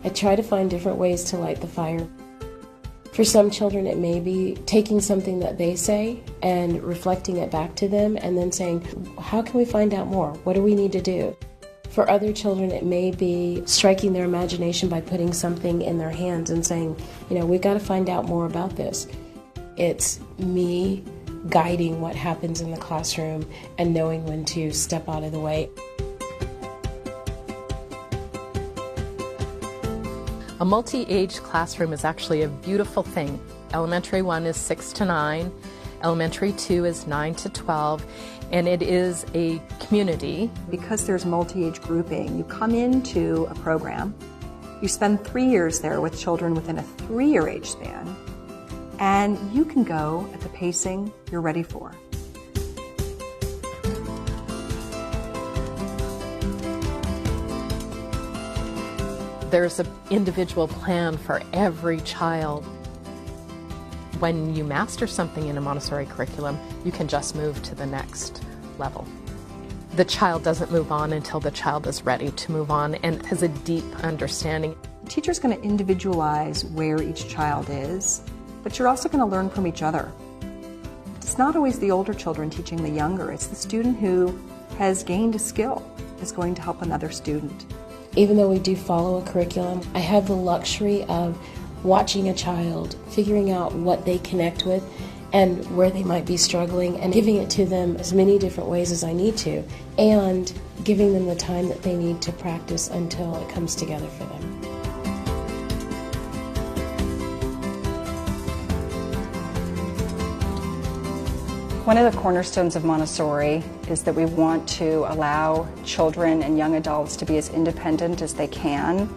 I try to find different ways to light the fire. For some children, it may be taking something that they say and reflecting it back to them and then saying, how can we find out more? What do we need to do? For other children, it may be striking their imagination by putting something in their hands and saying, we've got to find out more about this. It's me guiding what happens in the classroom and knowing when to step out of the way. A multi-age classroom is actually a beautiful thing. Elementary 1 is 6 to 9, Elementary 2 is 9 to 12, and it is a community. Because there's multi-age grouping, you come into a program, you spend 3 years there with children within a 3-year age span, and you can go at the pacing you're ready for. There's an individual plan for every child. When you master something in a Montessori curriculum, you can just move to the next level. The child doesn't move on until the child is ready to move on and has a deep understanding. The teacher's going to individualize where each child is, but you're also going to learn from each other. It's not always the older children teaching the younger. It's the student who has gained a skill is going to help another student. Even though we do follow a curriculum, I have the luxury of watching a child, figuring out what they connect with and where they might be struggling, and giving it to them as many different ways as I need to, and giving them the time that they need to practice until it comes together for them. One of the cornerstones of Montessori is that we want to allow children and young adults to be as independent as they can.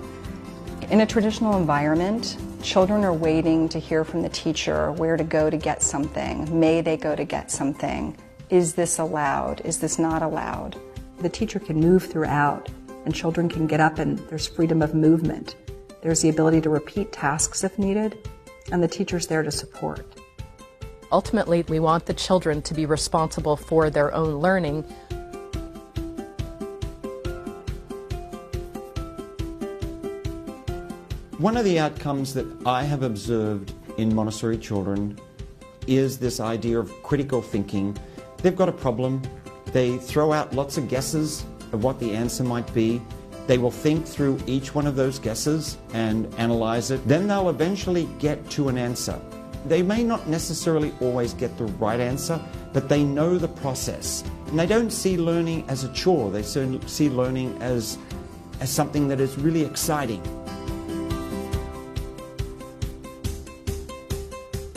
In a traditional environment, children are waiting to hear from the teacher where to go to get something. May they go to get something? Is this allowed? Is this not allowed? The teacher can move throughout, and children can get up, and there's freedom of movement. There's the ability to repeat tasks if needed, and the teacher's there to support. Ultimately, we want the children to be responsible for their own learning. One of the outcomes that I have observed in Montessori children is this idea of critical thinking. They've got a problem, they throw out lots of guesses of what the answer might be. They will think through each one of those guesses and analyze it. Then they'll eventually get to an answer. They may not necessarily always get the right answer, but they know the process. And they don't see learning as a chore, they see learning as something that is really exciting.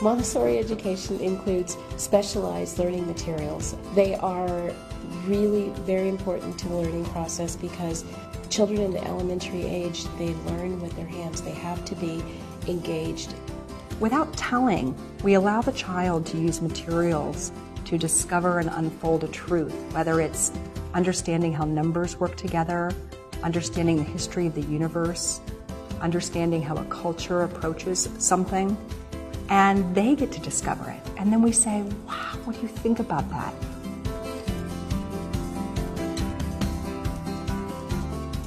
Montessori education includes specialized learning materials. They are really very important to the learning process because children in the elementary age, they learn with their hands. They have to be engaged. Without telling, we allow the child to use materials to discover and unfold a truth, whether it's understanding how numbers work together, understanding the history of the universe, understanding how a culture approaches something, and they get to discover it. And then we say, wow, what do you think about that?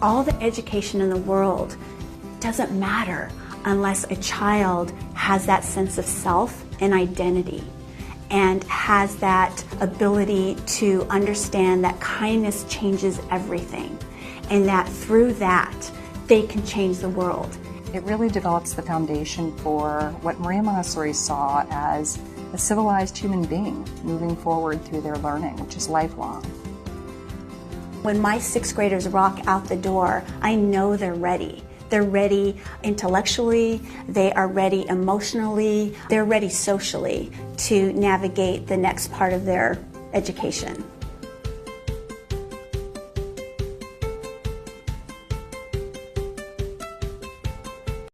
All the education in the world doesn't matter unless a child has that sense of self and identity and has that ability to understand that kindness changes everything and that through that they can change the world. It really develops the foundation for what Maria Montessori saw as a civilized human being moving forward through their learning, which is lifelong. When my 6th graders walk out the door, I know they're ready. They're ready intellectually, they are ready emotionally, they're ready socially to navigate the next part of their education.